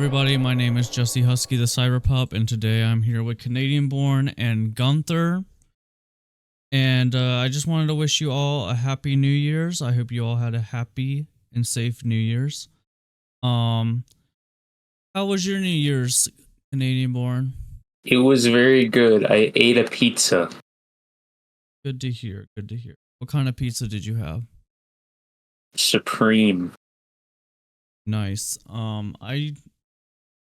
everybody, my name is Jessehusky the Cyberpup, and today I'm here with Canadian-born and Gunther. And I just wanted to wish you all a happy New Year's. I hope you all had a happy and safe New Year's. How was your New Year's, Canadian-born? It was very good. I ate a pizza. Good to hear, good to hear. What kind of pizza did you have? Supreme. Nice.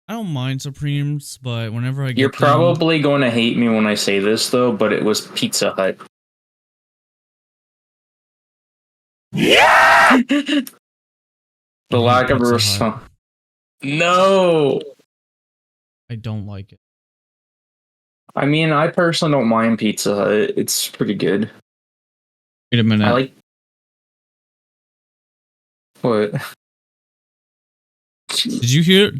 I don't mind Supremes, but whenever I get You're probably going to hate me when I say this, though, but it was Pizza Hut. Yeah! The lack of response. No! I don't like it. I mean, I personally don't mind Pizza Hut. It's pretty good. Wait a minute. I like... What? Did you hear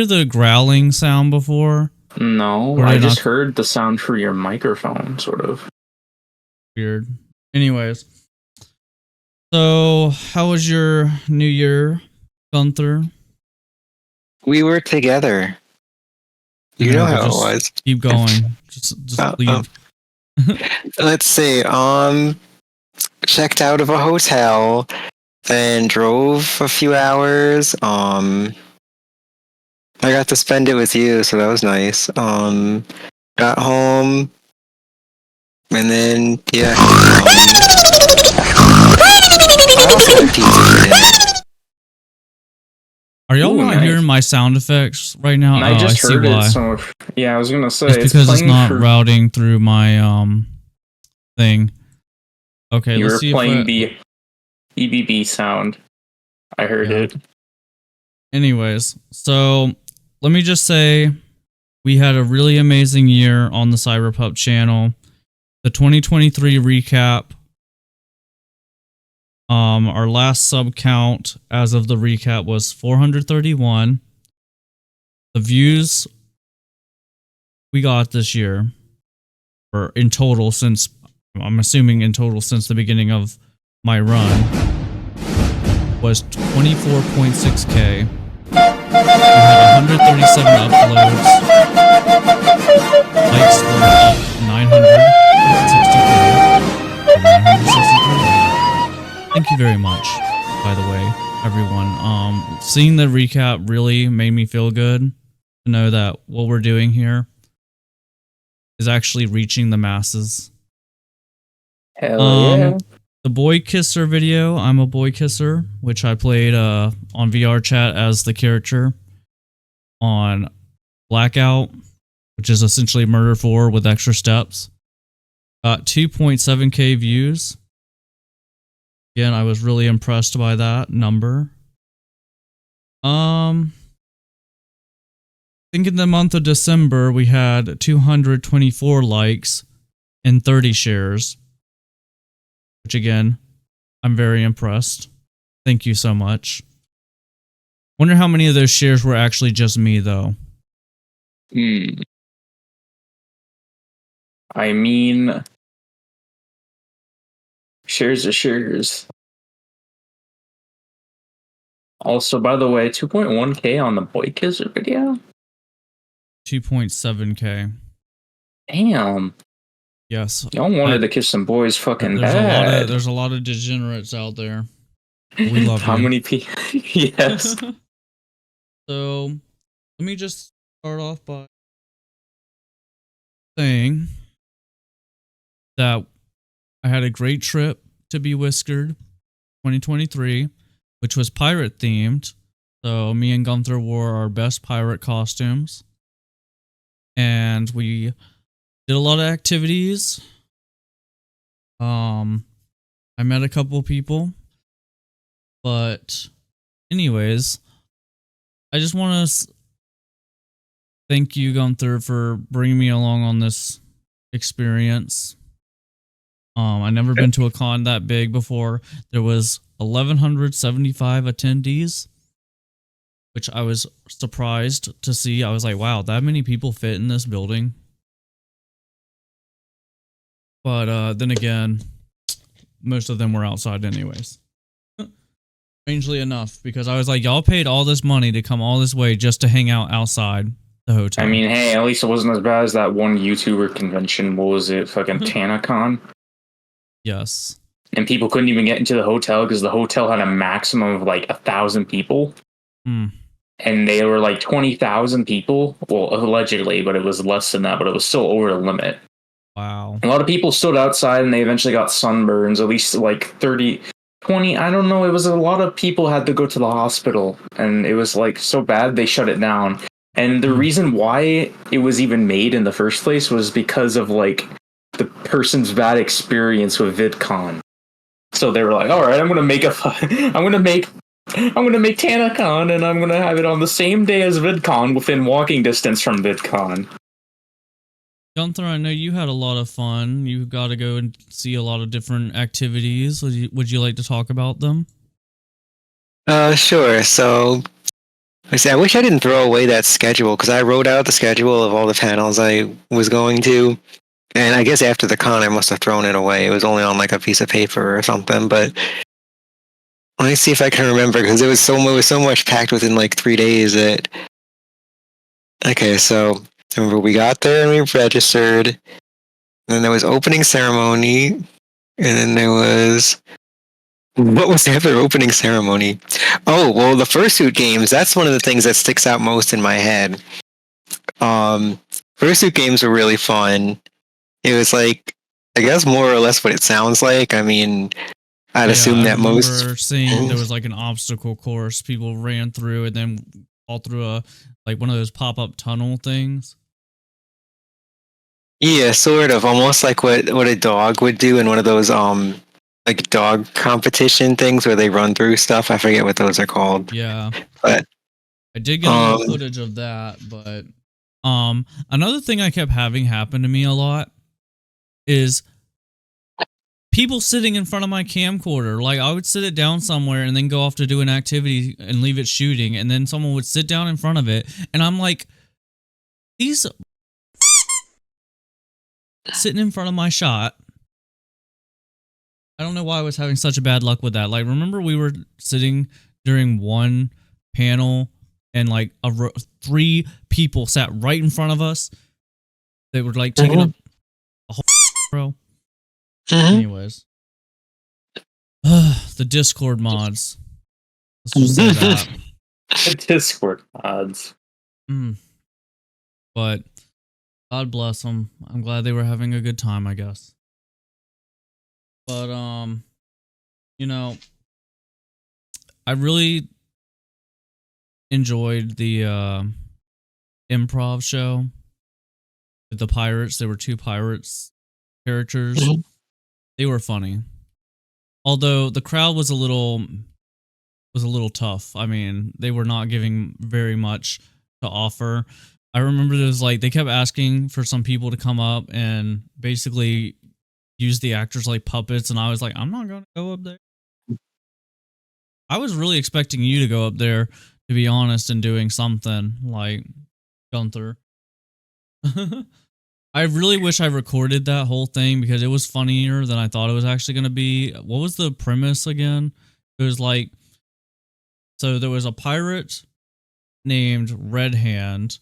the growling sound before? No, I just heard the sound through your microphone, sort of. Weird. Anyways. So, how was your New Year, Gunther? We were together. You know how it was. Keep going. Just leave. Let's see. Checked out of a hotel and drove a few hours. I got to spend it with you, so that was nice. Got home, and then yeah. I also had pizza for dinner. Are y'all not hearing my sound effects right now? I just heard it. So yeah, I was gonna say it's because it's not routing through my thing. Okay, you let's were see playing the EBB sound. I heard it. Anyways, so let me just say we had a really amazing year on the Cyberpup channel. The 2023 recap. Our last sub count as of the recap was 431. The views we got this year, or in total since, I'm assuming in total since the beginning of my run, was 24.6k. We had 137 uploads. Likes were up 963. Thank you very much, by the way, everyone. Seeing the recap really made me feel good to know that what we're doing here is actually reaching the masses. Hell yeah. The boy kisser video, I'm a boy kisser, which I played on VR chat as the character on Blackout, which is essentially Murder 4 with extra steps. Got 2.7k views. Again, I was really impressed by that number. I think in the month of December, we had 224 likes and 30 shares. Which again, I'm very impressed. Thank you so much. Wonder how many of those shares were actually just me, though. I mean, shares are shares. Also, by the way, 2.1k on the boy kisser video? 2.7k. Damn. Yes. Y'all wanted to kiss some boys fucking bad. There's a lot of degenerates out there. We love how you. many people? Yes. So, let me just start off by saying that I had a great trip to Bewhiskered 2023, which was pirate themed. So, me and Gunther wore our best pirate costumes. And we did a lot of activities. I met a couple people. But anyways, I just want to thank you, Gunther, for bringing me along on this experience. I never been to a con that big before. There was 1,175 attendees, which I was surprised to see. I was like, wow, that many people fit in this building. But then again, most of them were outside anyways. Strangely enough, because I was like, y'all paid all this money to come all this way just to hang out outside the hotel. I mean, hey, at least it wasn't as bad as that one YouTuber convention. What was it? Fucking TanaCon? Yes. And people couldn't even get into the hotel because the hotel had a maximum of like 1,000 people. Hmm. And they were like 20,000 people. Well, allegedly, but it was less than that, but it was still over the limit. Wow. A lot of people stood outside and they eventually got sunburns, at least like 30, 20. I don't know. It was a lot of people had to go to the hospital and it was like so bad they shut it down. And the reason why it was even made in the first place was because of like the person's bad experience with VidCon. So they were like, all right, I'm going to make TanaCon and I'm going to have it on the same day as VidCon within walking distance from VidCon. Gunther, I know you had a lot of fun. You got to go and see a lot of different activities. Would you like to talk about them? Sure. So, I wish I didn't throw away that schedule because I wrote out the schedule of all the panels I was going to. And I guess after the con, I must have thrown it away. It was only on like a piece of paper or something. But let me see if I can remember because it was so much packed within like 3 days that. Okay, so remember we got there and we registered. And then there was opening ceremony, and then there was. What was after opening ceremony? Oh, well, the fursuit games. That's one of the things that sticks out most in my head. Fursuit games were really fun. It was like, I guess more or less what it sounds like. I mean, I'd assume that most. I remember seeing there was like an obstacle course people ran through and then all through one of those pop-up tunnel things. Yeah, sort of. Almost like what a dog would do in one of those like dog competition things where they run through stuff. I forget what those are called. Yeah. But I did get a little footage of that, but another thing I kept having happen to me a lot is people sitting in front of my camcorder. Like I would sit it down somewhere and then go off to do an activity and leave it shooting, and then someone would sit down in front of it, and I'm like, these sitting in front of my shot. I don't know why I was having such a bad luck with that. Like, remember we were sitting during one panel and like 3 people sat right in front of us. They were like taking up a whole row. Anyways, the Discord mods. Let's just say that. The Discord mods. But God bless them. I'm glad they were having a good time, I guess. But you know, I really enjoyed the improv show with the pirates. There were 2 pirates characters. They were funny. Although the crowd was a little tough. I mean, they were not giving very much to offer. I remember there was like they kept asking for some people to come up and basically use the actors like puppets, and I was like, I'm not going to go up there. I was really expecting you to go up there, to be honest, and doing something like Gunther. I really wish I recorded that whole thing because it was funnier than I thought it was actually going to be. What was the premise again? It was like, so there was a pirate named Red Hand,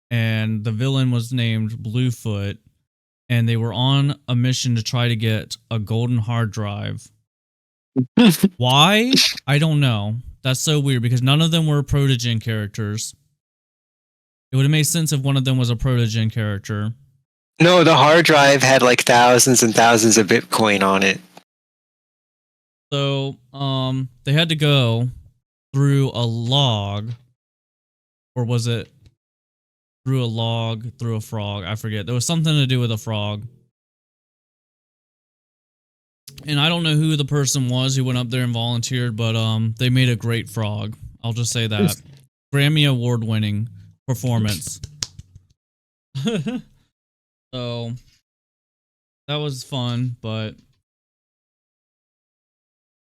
and the villain was named Bluefoot, and they were on a mission to try to get a golden hard drive. Why? I don't know. That's so weird because none of them were Protogen characters. It would have made sense if one of them was a Protogen character. No, the hard drive had like thousands and thousands of Bitcoin on it. So, they had to go through a log, or was it through a log, through a frog? I forget. There was something to do with a frog. And I don't know who the person was who went up there and volunteered, but they made a great frog. I'll just say that. Grammy award-winning performance. So that was fun, but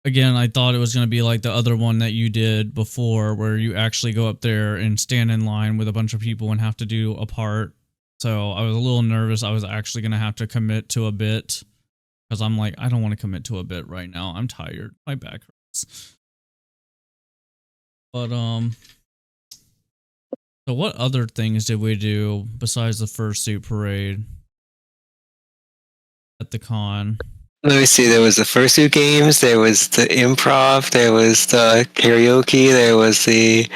again, I thought it was going to be like the other one that you did before, where you actually go up there and stand in line with a bunch of people and have to do a part. So I was a little nervous. I was actually going to have to commit to a bit because I'm like, I don't want to commit to a bit right now. I'm tired. My back hurts. But so what other things did we do besides the fursuit parade at the con? Let me see. There was the fursuit games. There was the improv. There was the karaoke. There was the.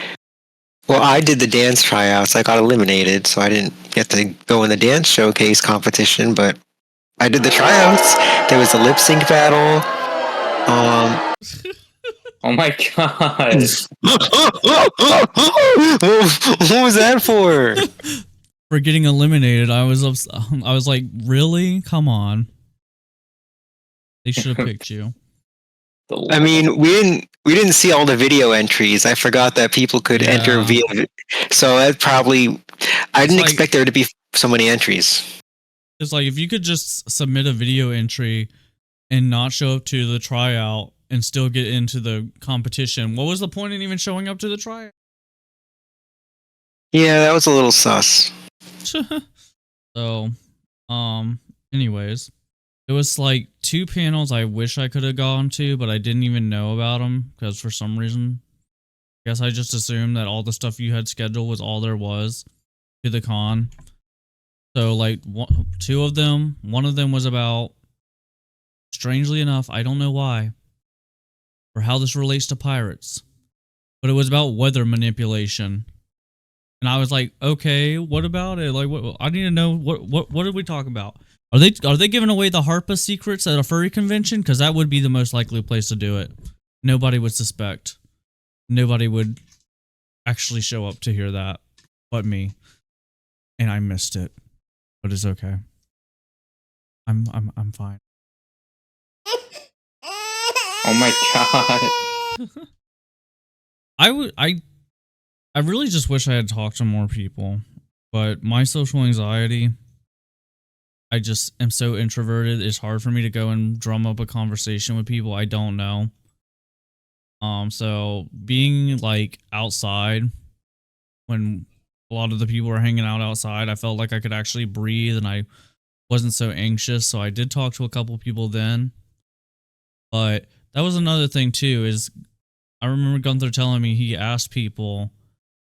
Well, I did the dance tryouts. I got eliminated, so I didn't get to go in the dance showcase competition. But I did the tryouts. There was the lip sync battle. Oh my god. What was that for? For getting eliminated, I was like, really? Come on. They should have picked you. I mean, we didn't see all the video entries. I forgot that people could enter via. So that probably, I didn't expect there to be so many entries. It's like if you could just submit a video entry and not show up to the tryout and still get into the competition, what was the point in even showing up to the tryout? Yeah, that was a little sus. So, anyways, it was like 2 panels I wish I could have gone to, but I didn't even know about them because for some reason, I guess I just assumed that all the stuff you had scheduled was all there was to the con. So like 2 of them, one of them was about, strangely enough, I don't know why, or how this relates to pirates, but it was about weather manipulation. And I was like, okay, what about it? Like, what? I need to know what did we talk about? Are they giving away the Harpa secrets at a furry convention? Because that would be the most likely place to do it. Nobody would suspect. Nobody would actually show up to hear that, but me. And I missed it, but it's okay. I'm fine. Oh my god. I really just wish I had talked to more people, but my social anxiety, I just am so introverted. It's hard for me to go and drum up a conversation with people I don't know. So being like outside when a lot of the people were hanging out outside, I felt like I could actually breathe and I wasn't so anxious. So I did talk to a couple people then, but that was another thing too, is I remember Gunther telling me he asked people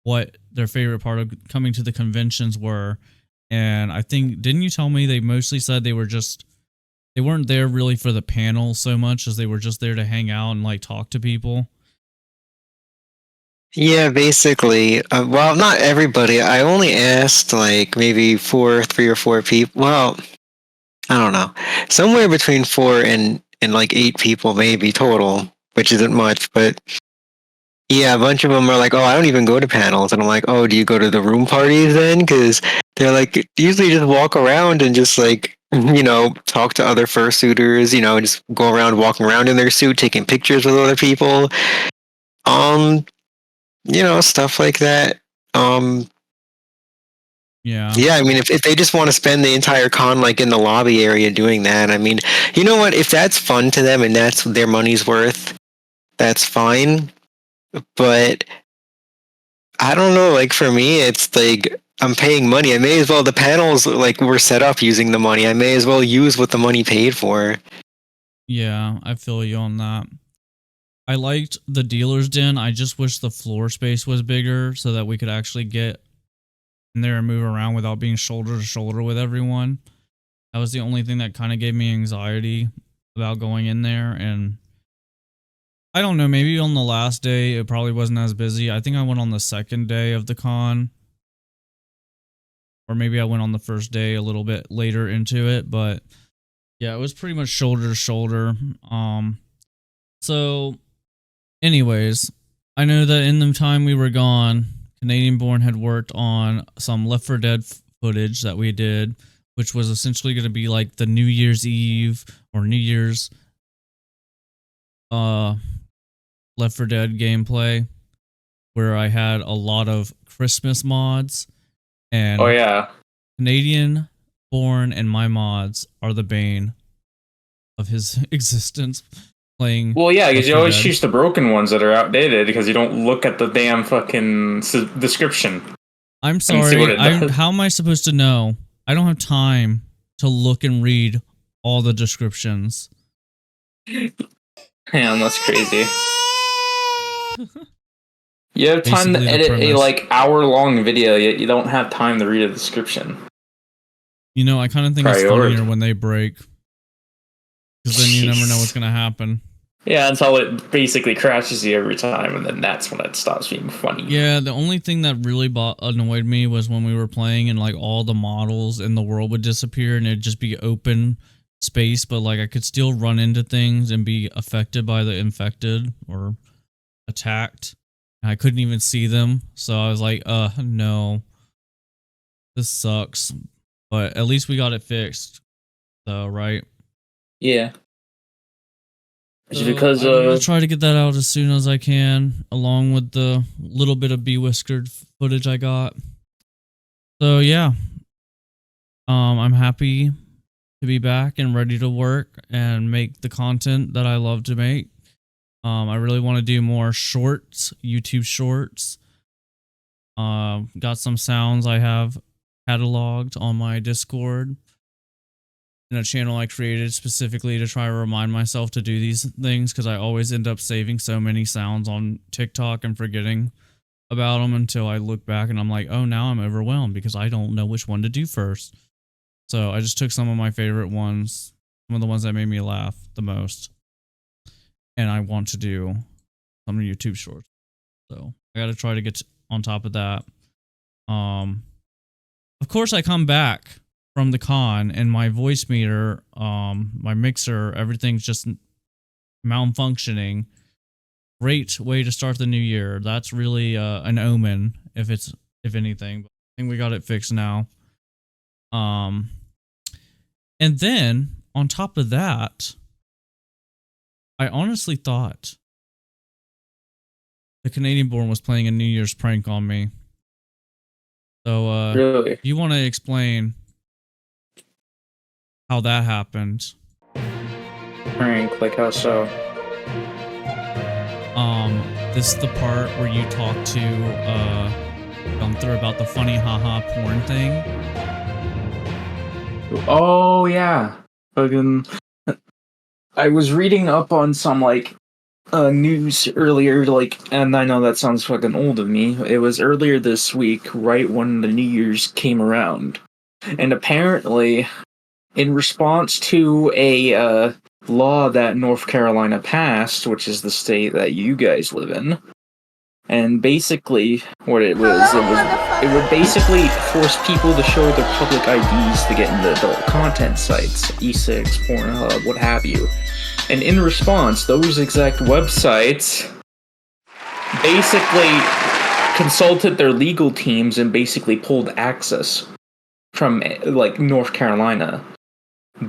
what their favorite part of coming to the conventions were. And I think, didn't you tell me they mostly said they weren't there really for the panel so much as they were just there to hang out and like talk to people? Yeah, basically. Well, not everybody. I only asked like maybe 3 or 4 people. Well, I don't know. Somewhere between 4 and like 8 people maybe total, which isn't much, but yeah, a bunch of them are like, "Oh, I don't even go to panels." And I'm like, "Oh, do you go to the room parties then?" Because they're like, usually just walk around and just like, talk to other fursuiters, just go around walking around in their suit, taking pictures with other people. Stuff like that. Yeah. Yeah, I mean, if they just want to spend the entire con like in the lobby area doing that, I mean, you know what? If that's fun to them and that's their money's worth, that's fine. But I don't know, like for me, it's like I'm paying money. I may as well, the panels like were set up using the money. I may as well use what the money paid for. Yeah, I feel you on that. I liked the dealer's den. I just wish the floor space was bigger so that we could actually get in there and move around without being shoulder to shoulder with everyone. That was the only thing that kind of gave me anxiety about going in there. And I don't know, maybe on the last day it probably wasn't as busy. I think I went on the second day of the con, or maybe I went on the first day a little bit later into it, but yeah, it was pretty much shoulder to shoulder. So anyways, I know that in the time we were gone, Canadian Born had worked on some Left 4 Dead footage that we did, which was essentially going to be like the New Year's Eve or New Year's Left 4 Dead gameplay, where I had a lot of Christmas mods, and Oh yeah. Canadian Born and my mods are the bane of his existence. Playing. Well, yeah, because Left you 4 always Dead. choose the broken ones that are outdated because you don't look at the damn fucking description. I'm see what sorry. it does. How am I supposed to know? I don't have time to look and read all the descriptions. Man, that's crazy. You have time to Basically the edit a premise. like hour-long video, yet you don't have time to read a description. You know, I kind of think it's Priority. funnier when they break. Because then you never know what's Jeez. going to happen. Yeah, until it basically crashes you every time, and then that's when it stops being funny. Yeah, the only thing that really annoyed me was when we were playing and like all the models in the world would disappear and it'd just be open space, but like I could still run into things and be affected by the infected or attacked. And I couldn't even see them. So I was like, no, this sucks. But at least we got it fixed. So, right? Yeah. So Because I'm gonna try to get that out as soon as I can, along with the little bit of bewhiskered footage I got. So yeah, I'm happy to be back and ready to work and make the content that I love to make. I really want to do more shorts, YouTube shorts. Got some sounds I have cataloged on my Discord. In a channel I created specifically to try to remind myself to do these things because I always end up saving so many sounds on TikTok and forgetting about them until I look back and I'm like, oh, now I'm overwhelmed because I don't know which one to do first. So I just took some of my favorite ones, some of the ones that made me laugh the most, and I want to do some YouTube shorts. So I got to try to get on top of that. Of course, I come back from the con and my voice meter, my mixer, everything's just malfunctioning. Great way to start the new year. That's really an omen, if anything. But I think we got it fixed now. And then on top of that, I honestly thought the Canadian born was playing a New Year's prank on me. So really, you want to explain how that happened? prank, like how so? This is the part where you talk to Gunther about the funny haha porn thing. Oh yeah, fucking. I was reading up on some like news earlier, like, and I know that sounds fucking old of me. It was earlier this week, right when the New Year's came around, and apparently, in response to a law that North Carolina passed, which is the state that you guys live in, and basically what it would basically force people to show their public IDs to get into adult content sites, E6, Pornhub, what have you. And in response, those exact websites basically consulted their legal teams and basically pulled access from like North Carolina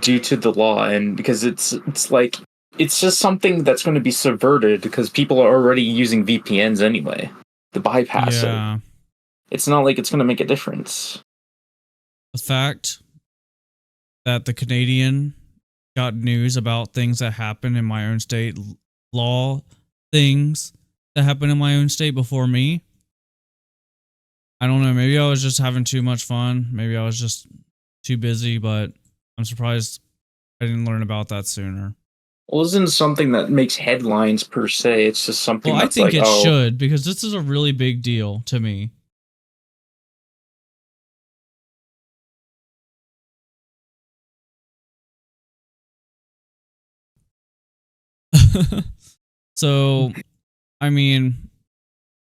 due to the law, and because it's like it's just something that's going to be subverted because people are already using VPNs anyway to bypass it. It's not like it's going to make a difference. The fact that the Canadian got news about things that happen in my own state, law things that happen in my own state before me. I don't know. Maybe I was just having too much fun. Maybe I was just too busy, but I'm surprised I didn't learn about that sooner. Well, it isn't something that makes headlines per se. It's just something Well, that's I think like, it should, because this is a really big deal to me. So, I mean,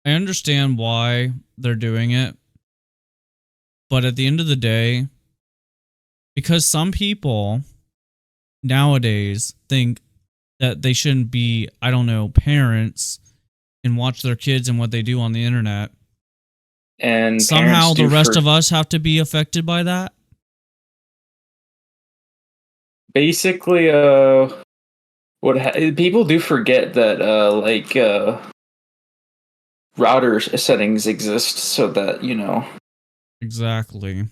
I understand why they're doing it, but at the end of the day, because some people nowadays think that they shouldn't be, I don't know, parents and watch their kids and what they do on the internet. and somehow the rest of us have to be affected by that. Basically, people do forget that router settings exist so that, you know, exactly,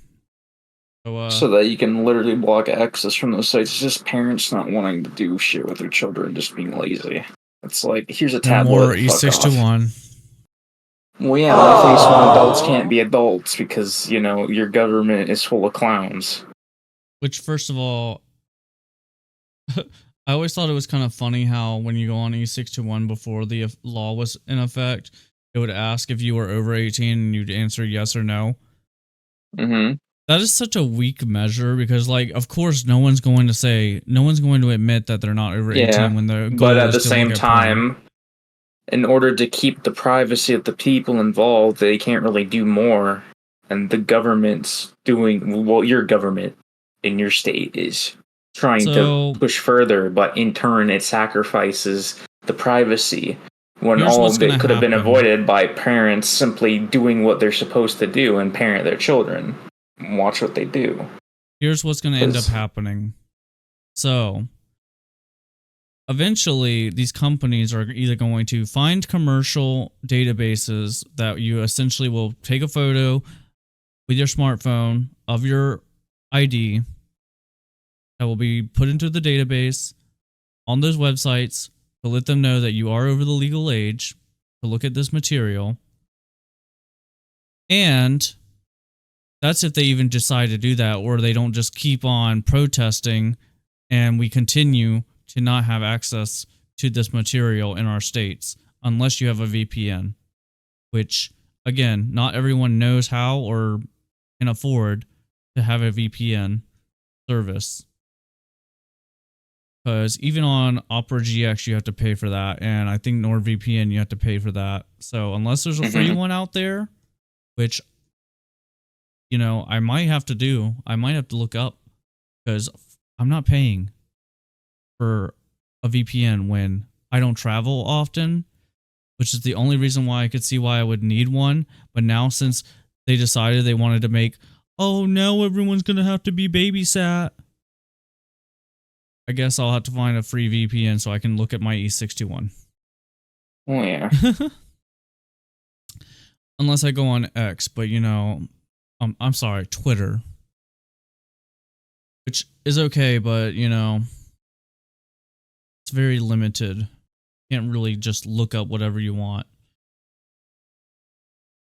so that you can literally block access from those sites. It's just parents not wanting to do shit with their children, just being lazy. It's like, here's a tablet. More e621. Well, yeah, my face when adults can't be adults because, you know, your government is full of clowns. Which, first of all, I always thought it was kind of funny how when you go on e621 before the law was in effect, it would ask if you were over 18 and you'd answer yes or no. Mm-hmm. That is such a weak measure because, like, of course, no one's going to admit that they're not over 18 when the goal but at is the to same look at porn. time, in order to keep the privacy of the people involved, they can't really do more. And the government's doing, well, your government in your state is trying to push further, but in turn, it sacrifices the privacy when all of it could have been avoided by parents simply doing what they're supposed to do and parent their children. Watch what they do. Here's what's going to end up happening. So, eventually, these companies are either going to find commercial databases that you essentially will take a photo with your smartphone of your ID that will be put into the database on those websites to let them know that you are over the legal age to look at this material. And that's if they even decide to do that, or they don't just keep on protesting and we continue to not have access to this material in our states unless you have a VPN, which, again, not everyone knows how or can afford to have a VPN service. Because even on Opera GX, you have to pay for that. And I think NordVPN, you have to pay for that. So unless there's a free one out there, which, you know, I might have to look up, because I'm not paying for a VPN when I don't travel often, which is the only reason why I could see why I would need one. But now, since they decided they wanted to make, oh, now everyone's going to have to be babysat, I guess I'll have to find a free VPN so I can look at my e621. Oh, yeah. Unless I go on X, but, you know, I'm sorry, Twitter. Which is okay, but, you know, it's very limited. You can't really just look up whatever you want.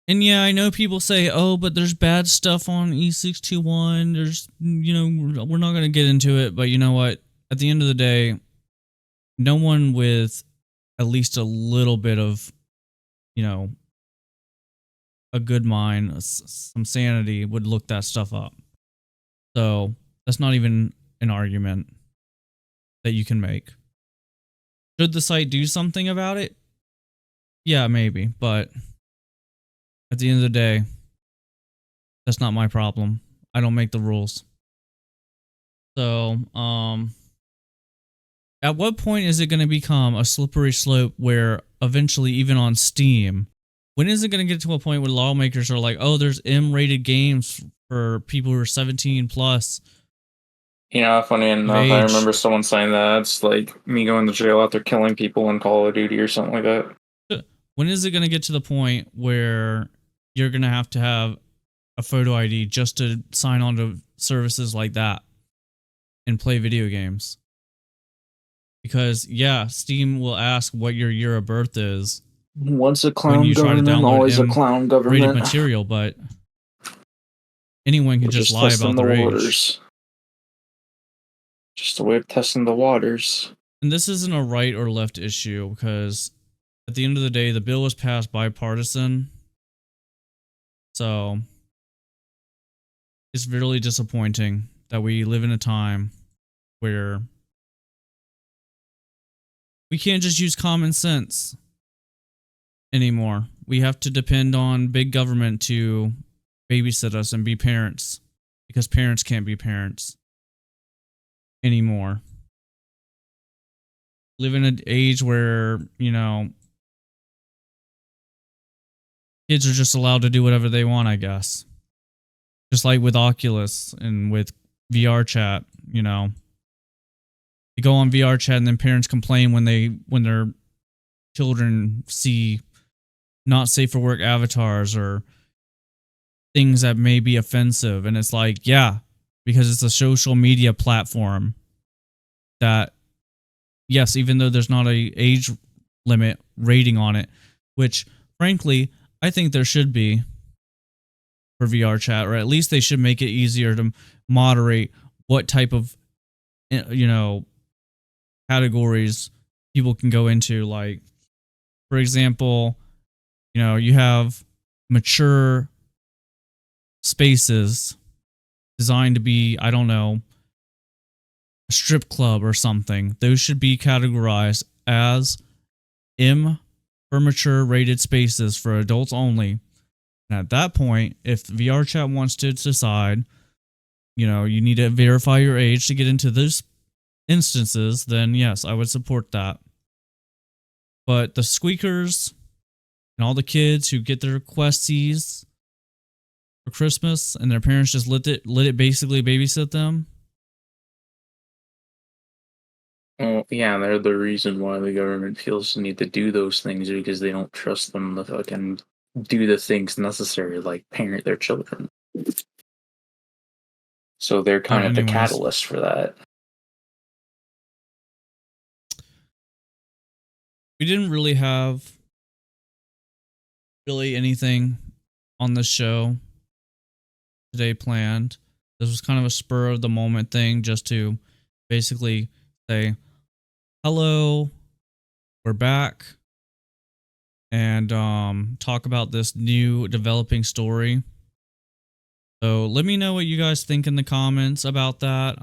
And yeah, I know people say, oh, but there's bad stuff on e621. There's, you know, we're not going to get into it, but you know what? At the end of the day, no one with at least a little bit of, you know, a good mind, some sanity would look that stuff up. So that's not even an argument that you can make. Should the site do something about it? Yeah, maybe, but at the end of the day, that's not my problem. I don't make the rules. So, at what point is it going to become a slippery slope where eventually, even on Steam, when is it going to get to a point where lawmakers are like, oh, there's M-rated games for people who are 17 plus? Yeah, funny enough, I remember someone saying that. It's like me going to jail after killing people in Call of Duty or something like that. When is it going to get to the point where you're going to have a photo ID just to sign on to services like that and play video games? Because, yeah, Steam will ask what your year of birth is. Once a clown government, always a clown government. Material, but anyone can just lie about their age. Just a way of testing the waters. And this isn't a right or left issue, because at the end of the day, the bill was passed bipartisan. So it's really disappointing that we live in a time where we can't just use common sense anymore. We have to depend on big government to babysit us and be parents, because parents can't be parents anymore. Live in an age where, you know, kids are just allowed to do whatever they want, I guess. Just like with Oculus and with VR chat, you know. You go on VR chat and then parents complain when their children see not safe for work avatars or things that may be offensive. And it's like, yeah, because it's a social media platform that, yes, even though there's not a age limit rating on it, which frankly, I think there should be for VR chat, or at least they should make it easier to moderate what type of, you know, categories people can go into. Like, for example, You have mature spaces designed to be, I don't know, a strip club or something. Those should be categorized as M for mature rated spaces for adults only. And at that point, if VR chat wants to decide, you need to verify your age to get into those instances, then yes, I would support that. But the squeakers and all the kids who get their Questies for Christmas and their parents just let it basically babysit them. Well, yeah, they're the reason why the government feels the need to do those things, because they don't trust them to fucking do the things necessary, like parent their children. So they're kind of the catalyst for that. We didn't really have anything on the show today planned. This was kind of a spur of the moment thing, just to basically say, hello, we're back, and talk about this new developing story. So let me know what you guys think in the comments about that.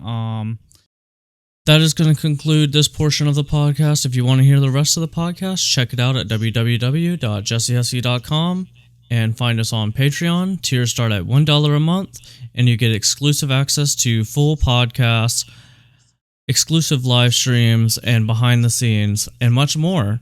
That is going to conclude this portion of the podcast. If you want to hear the rest of the podcast, check it out at www.jessehusky.com and find us on Patreon. Tiers start at $1 a month, and you get exclusive access to full podcasts, exclusive live streams, and behind the scenes, and much more.